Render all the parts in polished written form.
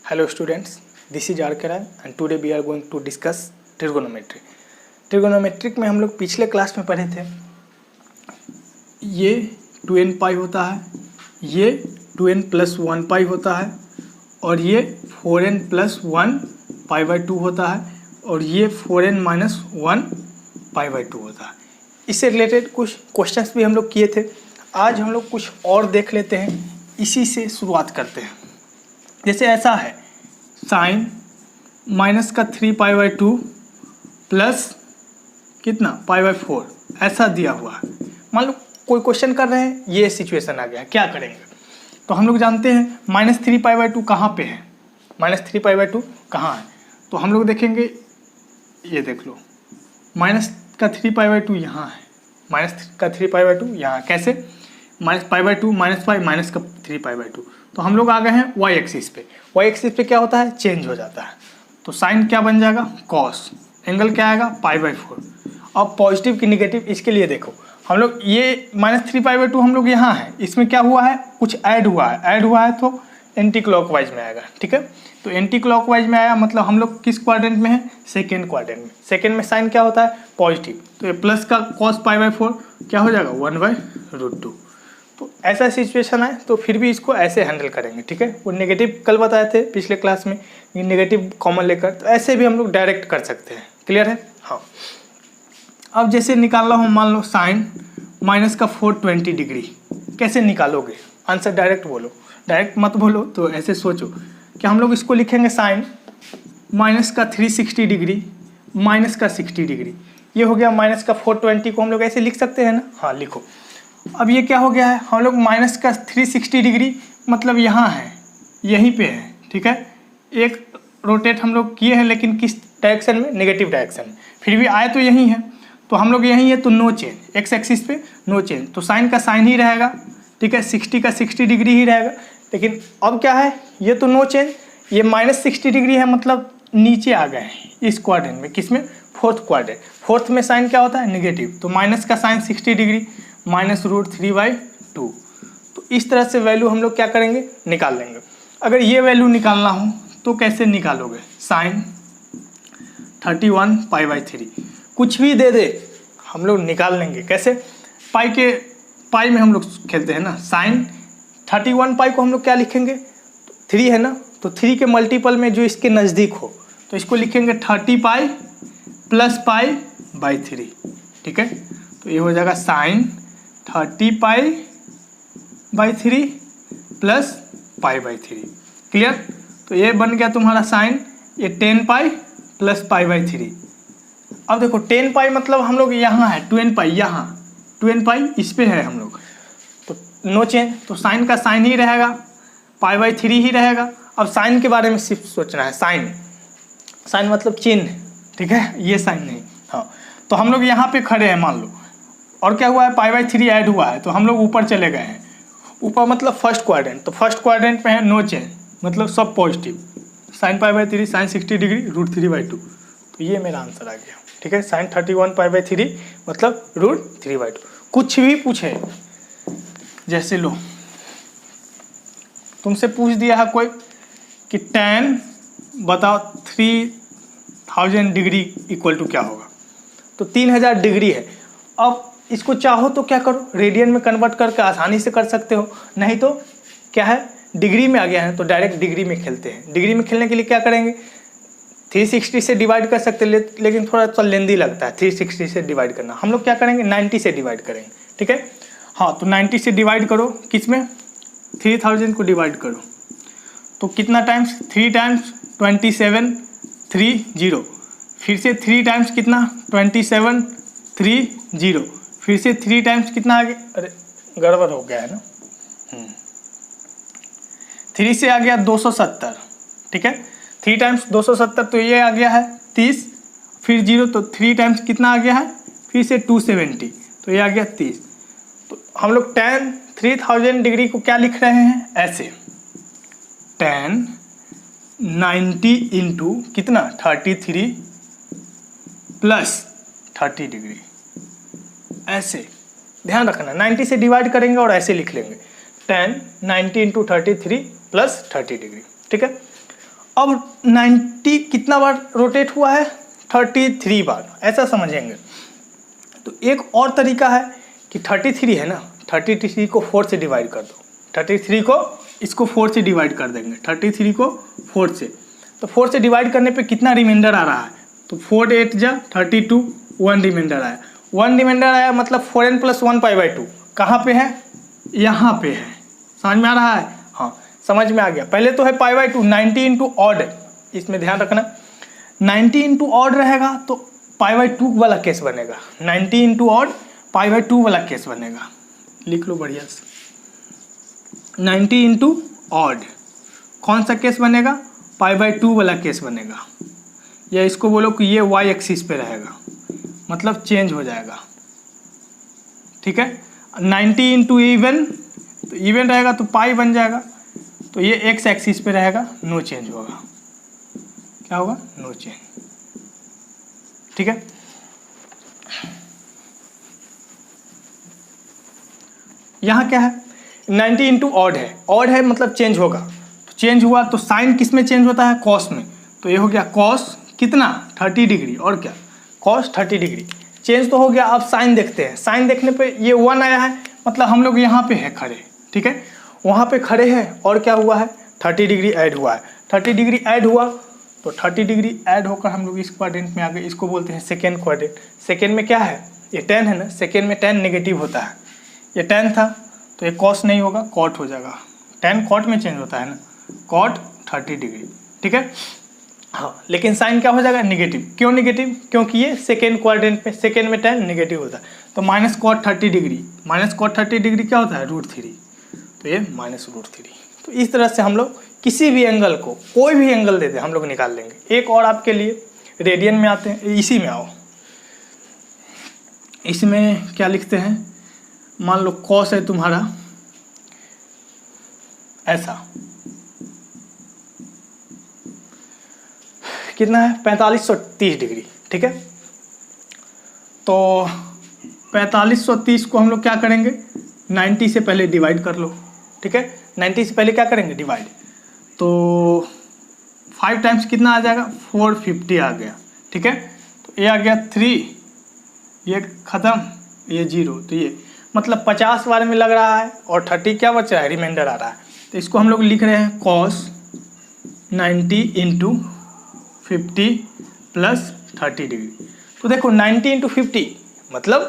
Hello students, this is R. Karan and today we are going to discuss trigonometry. Trigonometric में हम लोग पिछले class में पढ़े थे ये 2n पाई होता है, ये 2n प्लस 1 पाई होता है और ये 4n प्लस 1 पाई बाई 2 होता है और ये 4n माइनस 1 पाई बाई 2 होता है। इससे रिलेटेड कुछ क्वेश्चंस भी हम लोग किए थे। आज हम लोग कुछ और देख लेते हैं, इसी से शुरुआत करते हैं। जैसे ऐसा है साइन माइनस का 3 पाई बाई 2 प्लस कितना पाई बाई 4 ऐसा दिया हुआ है। मान लो कोई क्वेश्चन कर रहे हैं, ये सिचुएशन आ गया, क्या करेंगे? तो हम लोग जानते हैं माइनस 3 पाई बाई 2 कहाँ पे है, माइनस 3 पाई बाई 2 कहाँ है। तो हम लोग देखेंगे, ये देख लो माइनस का 3 पाई बाई 2 यहाँ है, माइनस का 3 पाई बाई 2 यहाँ। कैसे? Minus pi by 2 minus pi minus का 3 पाई बाई 2। तो हम लोग आ गए हैं वाई एक्सिस पे। वाई एक्सिस पे क्या होता है? चेंज हो जाता है। तो साइन क्या बन जाएगा? कॉस। एंगल क्या आएगा? Pi by 4। अब पॉजिटिव की निगेटिव, इसके लिए देखो हम लोग ये माइनस 3 पाई बाई 2 हम लोग यहाँ है, इसमें क्या हुआ है? कुछ ऐड हुआ है, ऐड हुआ है तो एंटी क्लॉकवाइज में आएगा। ठीक है, तो एंटी क्लॉकवाइज में आया मतलब हम लोग किस क्वाड्रेंट में है? सेकेंड क्वाड्रेंट में। सेकेंड में साइन क्या होता है? पॉजिटिव। तो ये प्लस का कॉस पाई बाई 4 क्या हो जाएगा? 1/√2। तो ऐसा सिचुएशन है तो फिर भी इसको ऐसे हैंडल करेंगे। ठीक है, वो नेगेटिव कल बताए थे पिछले क्लास में, ये नेगेटिव कॉमन लेकर, तो ऐसे भी हम लोग डायरेक्ट कर सकते हैं। क्लियर है? हाँ। अब जैसे निकालना हो, मान लो साइन माइनस का 420 डिग्री, कैसे निकालोगे? आंसर डायरेक्ट बोलो, डायरेक्ट मत बोलो, तो ऐसे सोचो कि हम लोग इसको लिखेंगे साइन माइनस का 360 डिग्री माइनस का 60 डिग्री। ये हो गया माइनस का 420 को हम लोग ऐसे लिख सकते हैं ना? हाँ, लिखो। अब ये क्या हो गया है? हम लोग माइनस का 360 डिग्री मतलब यहाँ है, यहीं पे है। ठीक है, एक रोटेट हम लोग किए हैं, लेकिन किस डायरेक्शन में? नेगेटिव डायरेक्शन में। फिर भी आए तो यहीं है, तो हम लोग यहीं है तो नो चेंज, एक्स एक्सिस पे नो चेंज, तो साइन का साइन ही रहेगा। ठीक है, 60 का 60 डिग्री ही रहेगा। लेकिन अब क्या है? ये तो नो चेंज, ये माइनस 60 डिग्री है मतलब नीचे आ गए हैं इस क्वाड्रेंट में। किसमें? Fourth quadrant. फोर्थ में साइन क्या होता है? नेगेटिव। तो माइनस का साइन 60 डिग्री माइनस √3/2। तो इस तरह से वैल्यू हम लोग क्या करेंगे? निकाल लेंगे। अगर ये वैल्यू निकालना हो तो कैसे निकालोगे? साइन 31 पाई बाई 3 कुछ भी दे दे हम लोग निकाल लेंगे। कैसे? पाई में हम लोग खेलते हैं ना। साइन 31 पाई को हम लोग क्या लिखेंगे? 3 है ना, तो 3 के मल्टीपल में जो इसके नज़दीक हो तो इसको लिखेंगे 30 पाई प्लस पाई बाई 3। ठीक है, तो ये हो जाएगा sine 30 pi by 3 plus pi by 3। Clear? तो ये बन गया तुम्हारा साइन, ये 10 पाई प्लस पाई बाई 3। अब देखो 10 पाई मतलब हम लोग यहाँ है, 2n पाई यहाँ, 2n पाई इस पे है हम लोग, तो नो चेंज, तो साइन का साइन ही रहेगा, पाई बाई 3 ही रहेगा। अब साइन के बारे में सिर्फ सोचना है। साइन मतलब चिन्ह। ठीक है, ये साइन नहीं। हाँ, तो हम लोग यहाँ पे खड़े हैं मान लो, और क्या हुआ है? पाई बाई 3 ऐड हुआ है, तो हम लोग ऊपर चले गए हैं। ऊपर मतलब फर्स्ट क्वाड्रेंट, तो फर्स्ट क्वाड्रेंट में है नो चेंज मतलब सब positive. Sine pi by 3 sine 60 degree √3/2, तो ये मेरा आंसर आ गया। ठीक है, साइन 31 पाई बाई 3 मतलब √3/2। कुछ भी पूछे, जैसे लो तुमसे पूछ दिया है कोई कि tan बताओ 3000 डिग्री इक्वल टू क्या होगा, तो 3000 डिग्री है। अब इसको चाहो तो क्या करो? रेडियन में कन्वर्ट करके आसानी से कर सकते हो, नहीं तो क्या है? डिग्री में आ गया है तो डायरेक्ट डिग्री में खेलते हैं। डिग्री में खेलने के लिए क्या करेंगे? 360 से डिवाइड कर सकते हैं, लेकिन थोड़ा सा लेंदी लगता है 360 से डिवाइड करना। हम लोग क्या करेंगे? 90 से डिवाइड करेंगे। ठीक है, हाँ, तो 90 से डिवाइड करो, किस में? 3000 को डिवाइड करो, तो कितना टाइम्स? 3 टाइम्स 27 30, फिर से 3 टाइम्स कितना? 27 30, फिर से 3 टाइम्स कितना आ गया? अरे गड़बड़ हो गया है ना। 3 से आ गया 270। ठीक है, 3 टाइम्स 270, तो ये आ गया है 30, फिर 0, तो 3 टाइम्स कितना आ गया है? फिर से 270, तो ये आ गया 30। तो हम लोग tan 3000 डिग्री को क्या लिख रहे हैं? ऐसे tan 90 इंटू कितना? 33 प्लस 30 डिग्री। ऐसे ध्यान रखना, 90 से डिवाइड करेंगे और ऐसे लिख लेंगे tan 90 इंटू 33 प्लस 30 डिग्री। ठीक है, अब 90 कितना बार रोटेट हुआ है, 33 बार, ऐसा समझेंगे। तो एक और तरीका है कि 33 है ना, 33 को 4 से डिवाइड कर दो, 33 को इसको 4 से डिवाइड कर देंगे, 33 को 4 से, तो 4 से डिवाइड करने पे कितना रिमाइंडर आ रहा है, तो 4 8 जा 32, 1 रिमाइंडर आया, 1 रिमाइंडर आया, मतलब 4n + 1 π/2 कहाँ पे है, यहाँ पे है। समझ में आ रहा है, हाँ समझ में आ गया। पहले तो है π/2, 90 इंटू ऑड, इसमें ध्यान रखना 90 इंटू ऑड रहेगा तो π/2 वाला केस बनेगा, 90 इंटू ऑड π/2 वाला केस बनेगा, लिख लो बढ़िया से। 90 इंटू ऑड कौन सा केस बनेगा, π/2 वाला केस बनेगा, या इसको बोलो कि ये y एक्सिस पे रहेगा, मतलब चेंज हो जाएगा, ठीक है। 90 इंटू इवन, तो इवन रहेगा तो पाई बन जाएगा, तो ये x एक्सिस पे रहेगा, नो चेंज होगा, क्या होगा, नो चेंज, ठीक है। यहाँ क्या है, 90 इंटू ऑड है, ऑड है मतलब चेंज होगा, तो चेंज हुआ तो साइन किस में चेंज होता है, कॉस में, तो ये हो गया कॉस कितना 30 डिग्री, और क्या कॉस 30 डिग्री, चेंज तो हो गया। अब साइन देखते हैं, साइन देखने पे ये 1 आया है, मतलब हम लोग यहाँ पे है खड़े, ठीक है, वहाँ पे खड़े हैं, और क्या हुआ है 30 डिग्री ऐड हुआ है, 30 डिग्री ऐड हुआ, तो 30 डिग्री ऐड होकर हम लोग इस क्वाड्रेंट में आ गए, इसको बोलते हैं सेकेंड क्वाड्रेंट। सेकेंड में क्या है, ये tan है ना, सेकेंड में tan नेगेटिव होता है, ये tan था तो ये कॉस नहीं होगा, कॉट हो जाएगा, tan कॉट में चेंज होता है ना, कॉट 30 डिग्री, ठीक है। हाँ, लेकिन साइन क्या हो जाएगा, नेगेटिव। क्यों नेगेटिव, क्योंकि ये सेकेंड क्वाड्रेंट में, सेकेंड में tan नेगेटिव होता है, तो minus cot 30 degree, minus cot 30 degree क्या होता है, √3, तो ये -√3। तो इस तरह से हम लोग किसी भी एंगल को, कोई भी एंगल देते हम लोग निकाल लेंगे। एक और आपके लिए रेडियन में आते हैं, इसी में आओ, इसमें क्या लिखते हैं, मान लो कॉस है तुम्हारा ऐसा, कितना है 4530 डिग्री, ठीक है। तो 4530 को हम लोग क्या करेंगे, 90 से पहले डिवाइड कर लो, ठीक है, 90 से पहले क्या करेंगे, डिवाइड, तो 5 टाइम्स कितना आ जाएगा, 450 आ गया, ठीक है। तो ये आ गया 3, ये ख़त्म, ये 0, तो ये मतलब 50 बार में लग रहा है, और 30 क्या बच रहा है, रिमाइंडर आ रहा है, तो इसको हम लोग लिख रहे हैं cos 90 इंटू 50 प्लस 30 डिग्री। तो देखो 90 इंटू 50 मतलब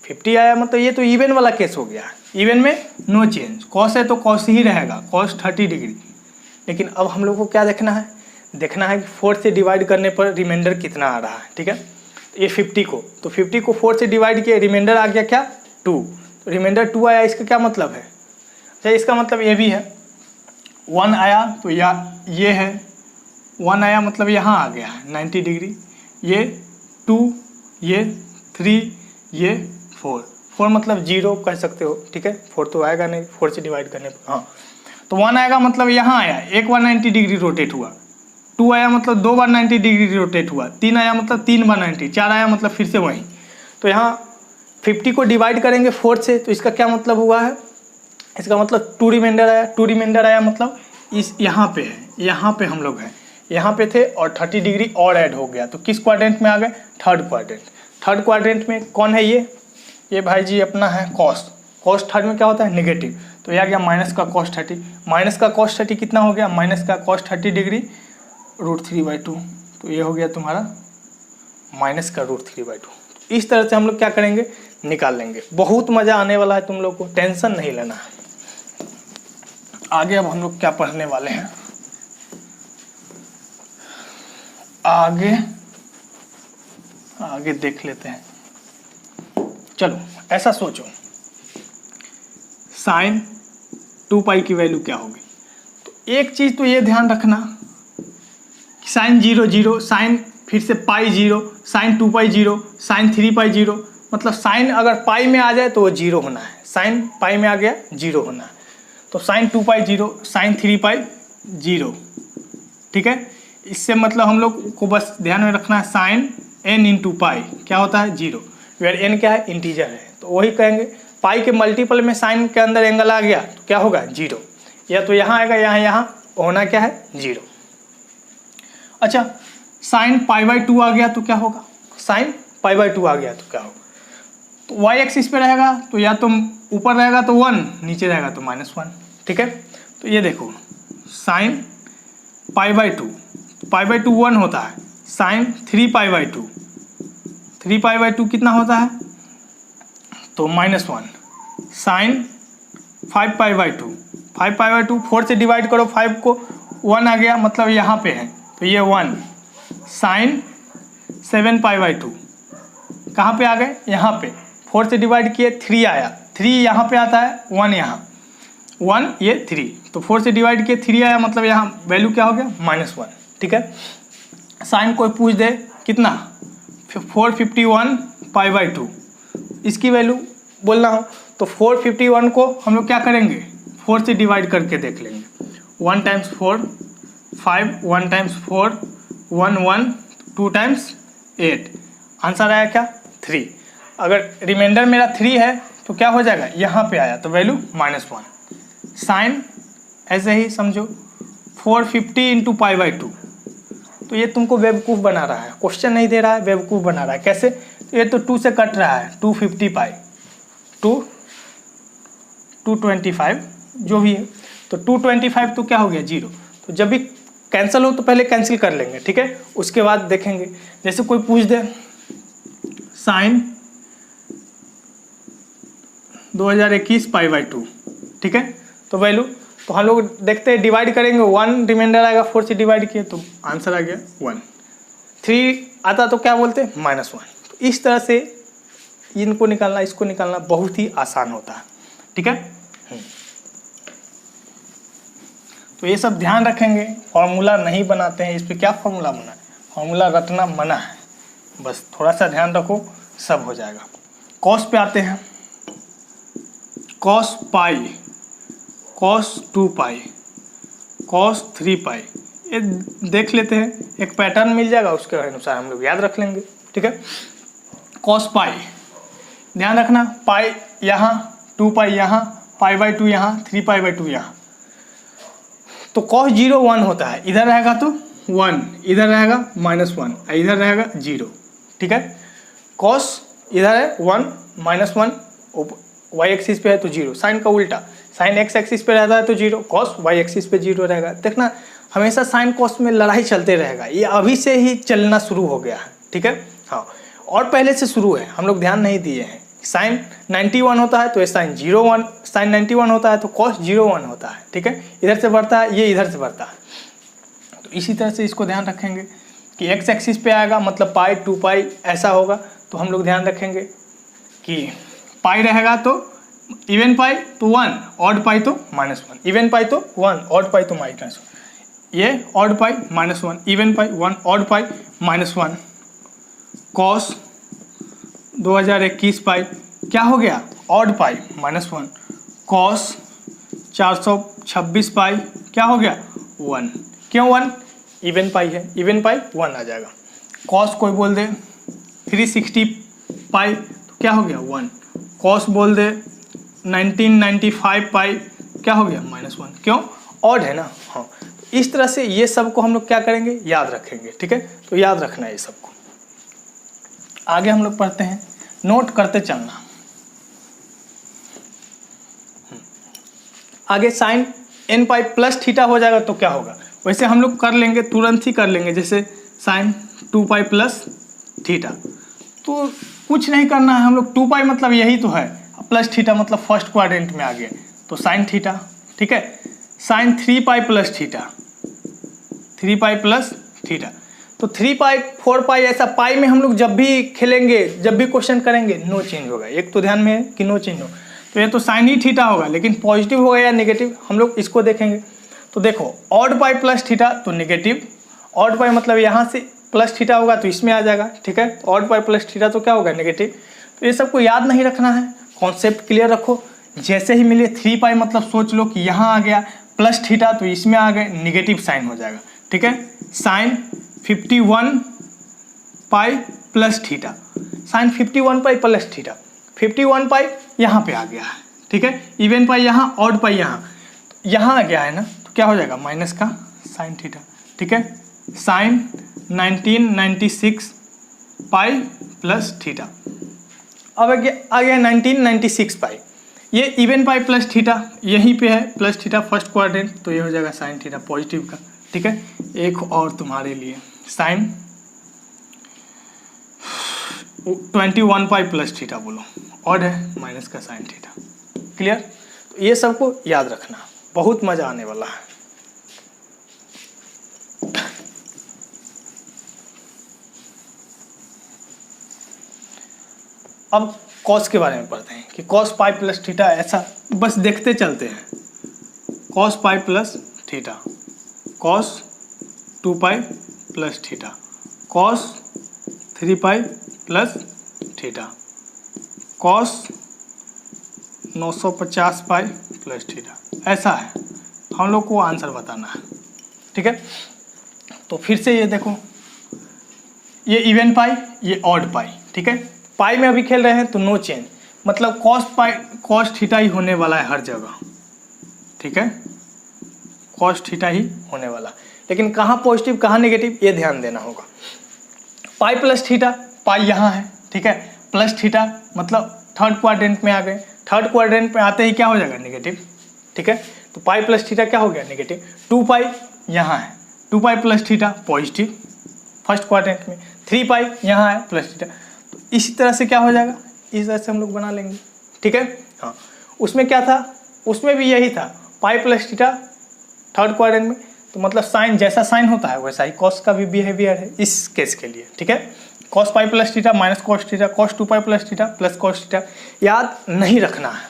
50 आया, मतलब ये तो इवन वाला केस हो गया, इवन में नो चेंज, कॉस है तो कॉस ही रहेगा, cos 30 डिग्री। लेकिन अब हम लोग को क्या देखना है, देखना है कि 4 से डिवाइड करने पर रिमाइंडर कितना आ रहा है, ठीक है। तो ये 50 को, तो 50 को 4 से डिवाइड किया, रिमाइंडर आ गया क्या 2, तो रिमाइंडर 2 आया, इसका क्या मतलब है, अच्छा इसका मतलब ये भी है, 1 आया तो ये है, 1 आया मतलब यहाँ आ गया है 90 डिग्री, ये 2, ये 3, ये 4 मतलब 0 कह सकते हो, ठीक है, 4 तो आएगा नहीं 4 से डिवाइड करने पर, हाँ तो 1 आएगा मतलब यहाँ आया, एक बार 90 डिग्री रोटेट हुआ, 2 आया मतलब 2 बार 90 डिग्री रोटेट हुआ, 3 आया मतलब 3 बार 90, 4 आया मतलब फिर से वहीं। तो यहाँ 50 को डिवाइड करेंगे 4 से, तो इसका क्या मतलब हुआ है, इसका मतलब 2 रिमाइंडर आया, 2 रिमाइंडर आया मतलब इस यहाँ पे है, यहाँ पे हम लोग हैं, यहाँ पे थे और 30 डिग्री और ऐड हो गया, तो किस क्वाड्रेंट में आ गए, थर्ड क्वाड्रेंट। थर्ड क्वाड्रेंट में कौन है, ये भाई जी अपना है कॉस थर्ड में क्या होता है, नेगेटिव, तो यह आ गया माइनस का cos 30, माइनस का cos 30 कितना हो गया, माइनस का cos 30 डिग्री √3/2, तो ये हो गया तुम्हारा माइनस का √3/2। इस तरह से हम लोग क्या करेंगे, निकाल लेंगे। बहुत मज़ा आने वाला है तुम लोग को, टेंशन नहीं लेना है। आगे अब हम लोग क्या पढ़ने वाले हैं, आगे देख लेते हैं। चलो ऐसा सोचो, साइन 2π की वैल्यू क्या होगी, तो एक चीज़ तो ये ध्यान रखना कि साइन 0 0, साइन फिर से पाई 0, साइन 2π 0, साइन 3π 0, मतलब साइन अगर पाई में आ जाए तो वो 0 होना है, साइन पाई में आ गया 0 होना है, तो साइन 2π 0, साइन 3π 0, ठीक है। इससे मतलब हम लोग को बस ध्यान में रखना है, साइन n इंटू पाई क्या होता है 0, वेयर n क्या है, इंटीजर है, तो वही कहेंगे पाई के मल्टीपल में साइन के अंदर एंगल आ गया तो क्या होगा 0, या तो यहाँ आएगा, यहाँ होना क्या है 0, अच्छा साइन π/2 आ गया तो क्या होगा, साइन π/2 आ गया तो क्या होगा, तो y एक्सिस पे रहेगा तो या तो ऊपर रहेगा तो 1, नीचे रहेगा तो -1, ठीक है। तो ये देखो साइन π/2, π/2 1 होता है, साइन 3π/2, 3π/2 कितना होता है तो -1, साइन 5π/2, 5π/2 4 से डिवाइड करो, 5 को 1 आ गया मतलब यहाँ पे है तो ये 1, साइन 7π/2 कहाँ पे आ गए, यहाँ पे 4 से डिवाइड किए 3 आया, 3 यहाँ पे आता है, 1 यहाँ, 1 ये 3, तो 4 से डिवाइड किए 3 आया मतलब यहाँ वैल्यू क्या हो गया -1, ठीक है। साइन कोई पूछ दे कितना 451π/2, इसकी वैल्यू बोलना हो तो 451 को हम लोग क्या करेंगे 4 से डिवाइड करके देख लेंगे, 1 टाइम्स 4 5, 1 टाइम्स 4 1 1, 2 टाइम्स 8, आंसर आया क्या 3। अगर रिमाइंडर मेरा 3 है तो क्या हो जाएगा, यहाँ पे आया तो वैल्यू -1। साइन ऐसे ही समझो 450 इंटू π/2, तो ये तुमको बेवकूफ़ बना रहा है, क्वेश्चन नहीं दे रहा है, बेवकूफ़ बना रहा है। कैसे, तो ये तो 2 से कट रहा है, 250π 225 जो भी है, तो 225 तो क्या हो गया 0, तो जब भी कैंसिल हो तो पहले कैंसिल कर लेंगे, ठीक है, उसके बाद देखेंगे। जैसे कोई पूछ दे साइन 2021 π/2, ठीक है, तो वैल्यू तो हम लोग देखते हैं डिवाइड करेंगे, 1 रिमाइंडर आएगा, 4 से डिवाइड किए तो आंसर आ गया 1, 3 आता तो क्या बोलते -1। तो इस तरह से इनको निकालना इसको निकालना बहुत ही आसान होता है, ठीक है। तो ये सब ध्यान रखेंगे, फॉर्मूला नहीं बनाते हैं, इस पर क्या फॉर्मूला बना है, फॉर्मूला रटना मना है, बस थोड़ा सा ध्यान रखो सब हो जाएगा। कॉस पे आते हैं, कॉस पाई, कॉस 2π, कॉस 3π, ये देख लेते हैं, एक पैटर्न मिल जाएगा, उसके अनुसार हम लोग याद रख लेंगे, ठीक है। कॉस पाई ध्यान रखना, पाई यहाँ 2π यहाँ, π/2 यहाँ, 3π/2 यहाँ, तो कॉस 0 1 होता है, इधर रहेगा तो 1, इधर रहेगा -1, इधर रहेगा 0, ठीक है। कॉस इधर है 1 -1, y एक्सिस पे है तो 0, साइन का उल्टा, साइन x एक्सिस पे रहता है तो 0, कॉस y एक्सिस पे 0 रहेगा। देखना हमेशा साइन कॉस में लड़ाई चलते रहेगा, ये अभी से ही चलना शुरू हो गया है, ठीक है। हाँ, और पहले से शुरू है, हम लोग ध्यान नहीं दिए हैं। साइन 91 होता है तो ये साइन 01, साइन 91 होता है तो कॉस 01 होता है, ठीक है, इधर से बढ़ता है, ये इधर से बढ़ता है। तो इसी तरह से इसको ध्यान रखेंगे कि x एक्सिस पे आएगा मतलब पाई 2π ऐसा होगा, तो हम लोग ध्यान रखेंगे कि पाई रहेगा तो इवन पाई तो 1, ऑड पाई तो -1, इवन पाई तो 1, ऑड पाई तो -1, ये ऑड पाई -1, इवन पाई 1, ऑड पाई -1, कॉस 2021 पाई क्या हो गया ऑड पाई -1, कॉस 426 पाई क्या हो गया 1, क्यों 1, इवन पाई है, इवन पाई 1 आ जाएगा। कॉस कोई बोल दे 360 पाई तो क्या हो गया 1, कॉस बोल दे 1995 पाई क्या हो गया -1, क्यों ऑड है ना। हाँ, इस तरह से ये सब को हम लोग क्या करेंगे याद रखेंगे, ठीक है, तो याद रखना है ये सबको। आगे हम लोग पढ़ते हैं, नोट करते चलना। आगे साइन nπ प्लस थीटा हो जाएगा तो क्या होगा, वैसे हम लोग कर लेंगे, तुरंत ही कर लेंगे, जैसे साइन 2π प्लस थीटा, तो कुछ नहीं करना है हम लोग, 2π मतलब यही तो है, प्लस थीटा मतलब फर्स्ट क्वाड्रेंट में आ गया तो साइन थीटा, ठीक है। Sine 3π plus theta, 3π plus theta, तो 3π 4π ऐसा पाई में हम लोग जब भी खेलेंगे, जब भी क्वेश्चन करेंगे नो चेंज होगा, एक तो ध्यान में है कि नो चेंज हो, तो ये तो साइन ही थीटा होगा, लेकिन पॉजिटिव होगा या नेगेटिव हम लोग इसको देखेंगे। तो देखो ऑड पाई प्लस थीटा तो नेगेटिव, ऑड पाई मतलब यहाँ से प्लस थीटा होगा तो इसमें आ जाएगा, ठीक है, ऑड पाई प्लस थीटा तो क्या होगा नेगेटिव। तो ये सबको याद नहीं रखना है, कॉन्सेप्ट क्लियर रखो, जैसे ही मिले 3π मतलब सोच लो कि यहाँ आ गया, प्लस थीटा तो इसमें आ गए, निगेटिव साइन हो जाएगा, ठीक है। Sine 51π plus theta, sine 51π plus theta, 51π यहाँ पे आ गया है, ठीक है, इवन पाई यहाँ, ऑड पाई यहाँ, यहाँ आ गया है ना, तो क्या हो जाएगा माइनस का साइन थीटा, ठीक है। Sine 1996 pi plus theta. अब आ गया 1996 पाई, ये इवन पाई प्लस थीटा यहीं पे है, प्लस थीटा फर्स्ट क्वाड्रेंट, तो ये हो जाएगा साइन थीटा पॉजिटिव का। ठीक है, एक और तुम्हारे लिए साइन 21 पाई प्लस थीटा, बोलो और है माइनस का साइन थीटा। क्लियर? तो ये सबको याद रखना, बहुत मजा आने वाला है। अब कॉस के बारे में पढ़ते हैं कि कॉस पाई प्लस थीटा, ऐसा बस देखते चलते हैं। Cos pi plus theta, cos 2 पाई प्लस थीटा, कॉस 3 पाई प्लस थीटा, कॉस 950 पाई प्लस थीटा, ऐसा है। हम लोग को आंसर बताना है। ठीक है, तो फिर से ये देखो, ये इवन पाई, ये ऑड पाई। ठीक है, पाई में अभी खेल रहे हैं तो नो चेंज, मतलब कॉस पाई कॉस थीटा ही होने वाला है हर जगह। ठीक है, कॉस थीटा ही होने वाला, लेकिन कहाँ पॉजिटिव कहाँ नेगेटिव ये ध्यान देना होगा। पाई प्लस थीटा, पाई यहाँ है। ठीक है, प्लस थीटा मतलब थर्ड क्वाड्रेंट में आ गए, थर्ड क्वाड्रेंट में आते ही क्या हो जाएगा नेगेटिव। ठीक है, तो पाई प्लस थीटा क्या हो गया नेगेटिव। 2 पाई यहाँ है, 2 पाई plus theta positive first quadrant में, 3 पाई यहाँ है प्लस थीटा, तो इसी तरह से क्या हो जाएगा, इस तरह से हम लोग बना लेंगे। ठीक है, हाँ उसमें क्या था, उसमें भी यही था, पाई प्लस थीटा थर्ड क्वाड्रेंट में, तो मतलब साइन जैसा साइन होता है वैसा ही कॉस का भी बिहेवियर है इस केस के लिए। ठीक है, cos pi plus theta minus cos theta, cos 2 पाई plus theta plus cos theta, याद नहीं रखना है।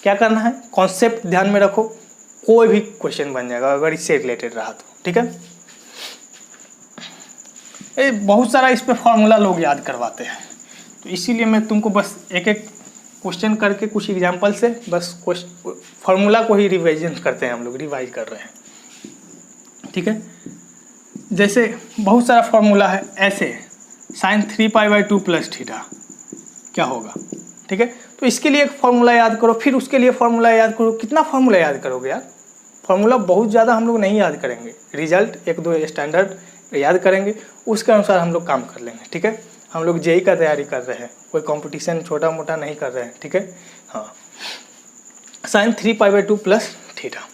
क्या करना है, कॉन्सेप्ट ध्यान में रखो, कोई भी क्वेश्चन बन जाएगा अगर इससे रिलेटेड रहा तो। ठीक है, ये बहुत सारा इस पे फॉर्मूला लोग याद करवाते हैं, तो इसीलिए मैं तुमको बस एक एक क्वेश्चन करके कुछ एग्जाम्पल से बस फॉर्मूला को ही रिवाइजन करते हैं, हम लोग रिवाइज कर रहे हैं। ठीक है, जैसे बहुत सारा फॉर्मूला है, ऐसे sine 3 pi by 2 plus theta क्या होगा। ठीक है, तो इसके लिए एक फॉर्मूला याद करो, फिर उसके लिए फॉर्मूला याद करो। कितना फॉर्मूला याद करोगे यार, फॉर्मूला बहुत ज़्यादा हम लोग नहीं याद करेंगे, रिजल्ट 1-2 स्टैंडर्ड याद करेंगे, उसके अनुसार हम लोग काम कर लेंगे। ठीक है, हम लोग जेई का तैयारी कर रहे हैं, कोई कंपटीशन छोटा मोटा नहीं कर रहे हैं। ठीक है, हाँ sine 3 pi by 2 plus theta,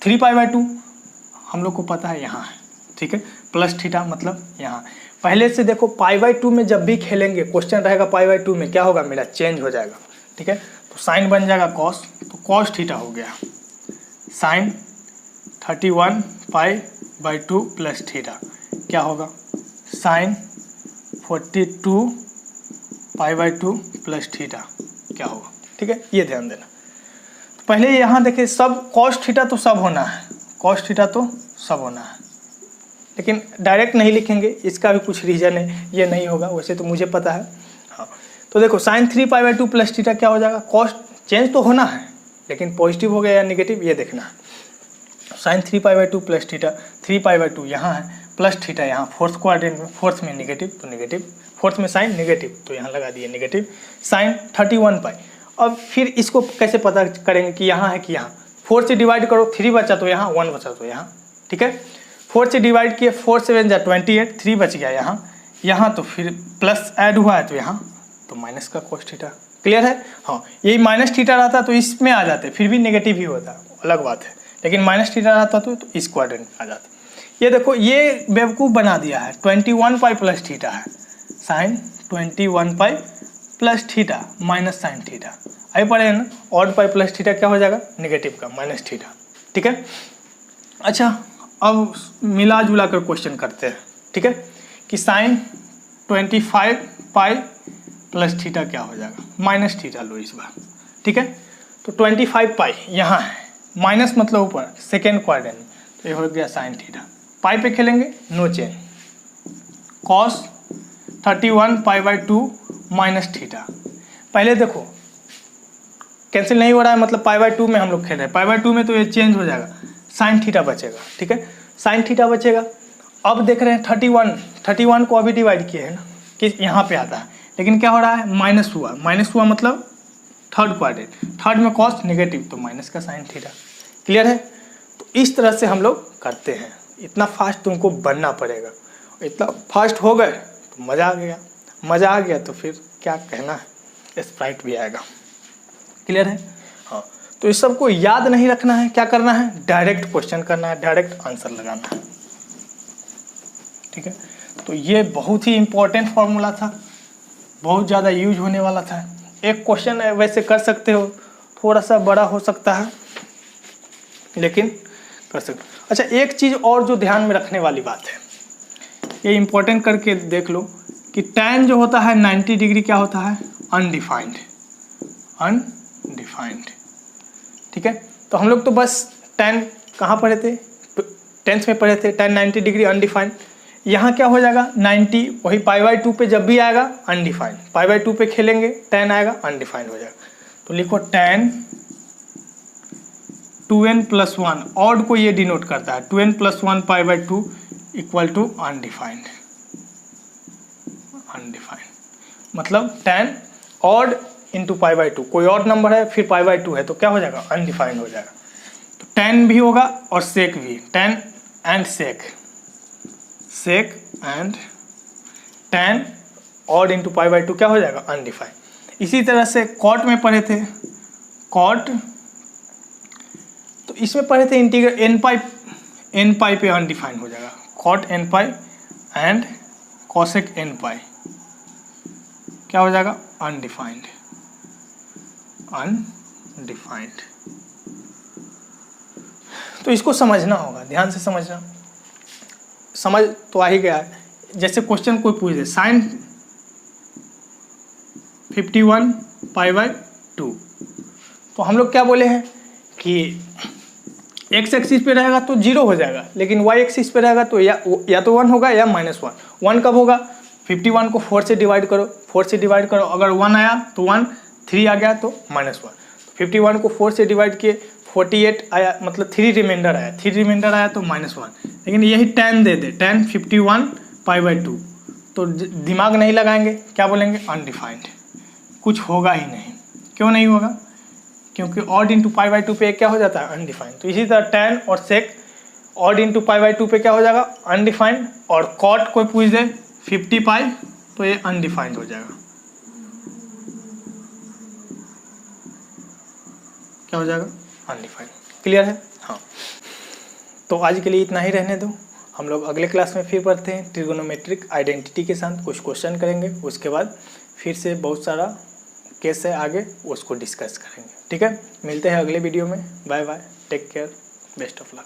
3 pi by 2 हम लोग को पता है यहाँ है। ठीक है, प्लस थीटा मतलब यहाँ, पहले से देखो पाई बाई 2 में जब भी खेलेंगे क्वेश्चन रहेगा पाई बाई 2 में क्या होगा, मेरा चेंज हो जाएगा। ठीक है, तो साइन बन जाएगा कॉस, तो कॉस थीटा हो गया sine 31 pi by 2 plus theta, क्या होगा sine 42 pi by 2 plus theta क्या होगा। ठीक है, ये ध्यान देना। तो पहले यहाँ देखिए, सब कॉस थीटा तो सब होना है, कॉस थीटा तो सब होना है, लेकिन डायरेक्ट नहीं लिखेंगे, इसका भी कुछ रीज़न है, ये नहीं होगा वैसे तो मुझे पता है। हाँ, तो देखो sine 3 pi by 2 plus theta क्या हो जाएगा, कॉस्ट चेंज तो होना है लेकिन पॉजिटिव हो गया या नेगेटिव ये देखना है। Sine 3 pi by 2 plus theta, 3 pi by 2 यहाँ है, प्लस थीटा यहाँ फोर्थ क्वाड्रेंट में, फोर्थ में नेगेटिव तो नेगेटिव, फोर्थ में साइन नेगेटिव तो यहाँ लगा दिए नेगेटिव, साइन 31 पाई। अब फिर इसको कैसे पता करेंगे कि यहाँ है कि यहाँ, 4 से डिवाइड करो, 3 बचा तो यहाँ, 1 बचा तो यहाँ। ठीक है, 4 से डिवाइड किए, 4 7 जा 28, 3 बच गया यहाँ तो फिर प्लस ऐड हुआ है तो यहाँ तो माइनस का कोस थीटा। क्लियर है, हाँ यही माइनस थीटा रहता तो इसमें आ जाते, फिर भी नेगेटिव ही होता, अलग बात है, लेकिन माइनस थीटा रहता तो इस क्वाड्रेंट में आ जाता। ये देखो ये बेवकूफ़ बना दिया है, 21 पाई प्लस थीटा है, sine 21 pi plus theta minus sine theta, आई पड़े ना, ऑड पाई प्लस थीटा क्या हो जाएगा नेगेटिव का माइनस थीटा। ठीक है, अच्छा अब मिला जुला कर क्वेश्चन करते हैं। ठीक है, कि साइन 25 पाई प्लस थीटा क्या हो जाएगा, माइनस थीटा लो इस बार। ठीक है, तो 25 पाई यहाँ है, माइनस मतलब ऊपर सेकेंड क्वाड्रेंट, तो ये हो गया साइन थीटा, पाई पे खेलेंगे no change, cos 31 pi by 2 minus theta. पहले देखो कैंसिल नहीं हो रहा है, मतलब पाई बाई 2 में हम लोग खेल रहे हैं, पाई बाई 2 में तो ये चेंज हो जाएगा, साइन थीटा बचेगा। ठीक है, साइन थीटा बचेगा। अब देख रहे हैं 31 को अभी डिवाइड किए है ना कि यहाँ पे आता है, लेकिन क्या हो रहा है माइनस हुआ मतलब थर्ड क्वाड्रेंट, थर्ड में कॉस नेगेटिव तो माइनस का साइन थीटा। क्लियर है, तो इस तरह से हम लोग करते हैं, इतना फास्ट तुमको बनना पड़ेगा। इतना फास्ट हो गए तो मज़ा आ गया, मज़ा आ गया तो फिर क्या कहना है, स्प्राइट भी आएगा। क्लियर है? हाँ, तो इस सब को याद नहीं रखना है, क्या करना है, डायरेक्ट क्वेश्चन करना है, डायरेक्ट आंसर लगाना है। ठीक है, तो ये बहुत ही इम्पोर्टेंट फॉर्मूला था, बहुत ज़्यादा यूज होने वाला था। एक क्वेश्चन वैसे कर सकते हो, थोड़ा सा बड़ा हो सकता है लेकिन कर सकते हो। अच्छा, एक चीज़ और जो ध्यान में रखने वाली बात है, ये इम्पोर्टेंट करके देख लो कि tan जो होता है 90 डिग्री क्या होता है, अनडिफाइंड, अनडिफाइंड। ठीक है, तो हम लोग तो बस tan कहाँ पढ़े थे, 10th में पढ़े थे, tan 90 डिग्री अनडिफाइंड। यहाँ क्या हो जाएगा 90, वही π/2 पे जब भी आएगा अनडिफाइंड, π/2 पे खेलेंगे tan आएगा अनडिफाइंड हो जाएगा। तो लिखो tan 2n+1, ऑड को ये डिनोट करता है, 2n+1 π/2 equal to undefined, undefined मतलब tan ऑड इंटू π/2, कोई और नंबर है फिर π/2 है तो क्या हो जाएगा, अनडिफाइंड हो जाएगा। तो tan भी होगा और sec भी, tan and sec, sec and tan odd into π/2 क्या हो जाएगा, अनडिफाइंड। इसी तरह से cot में पढ़े थे, cot, तो इसमें पढ़े थे इंटीग्रल n पे अनडिफाइंड हो जाएगा, cot n and cosec n क्या हो जाएगा, अनडिफाइंड, अनडिफाइंड। तो इसको समझना होगा, ध्यान से समझना, समझ तो आ ही गया है। जैसे क्वेश्चन कोई पूछ दे sin 51 π/2, तो हम लोग क्या बोले हैं कि x एक्सिस पे रहेगा तो 0 हो जाएगा, लेकिन y एक्सिस पे रहेगा तो या तो 1 होगा या -1। 1 कब होगा, 51 को 4 से डिवाइड करो, 4 से डिवाइड करो, अगर 1 आया तो 1, 3 आ गया तो -1। 51 को 4 से डिवाइड किए, 48 आया, मतलब 3 रिमाइंडर आया, 3 रिमाइंडर आया तो -1। लेकिन यही tan दे दे, tan 51 π/2, तो दिमाग नहीं लगाएंगे, क्या बोलेंगे, अनडिफाइंड, कुछ होगा ही नहीं। क्यों नहीं होगा, क्योंकि ऑड इंटू π/2 पे क्या हो जाता है, अनडिफाइंड। तो इसी तरह tan और sec ऑड इंटू π/2 पे क्या हो जाएगा, अनडिफाइंड, और cot कोई पूछ दे 50 π तो ये अनडिफाइंड हो जाएगा, क्या हो जाएगा, अनडिफाइंड। क्लियर है? हाँ, तो आज के लिए इतना ही रहने दो, हम लोग अगले क्लास में फिर पढ़ते हैं ट्रिगोनोमेट्रिक आइडेंटिटी के साथ, कुछ क्वेश्चन करेंगे, उसके बाद फिर से बहुत सारा केस है आगे, उसको डिस्कस करेंगे। ठीक है, मिलते हैं अगले वीडियो में, bye bye, take care, best of luck.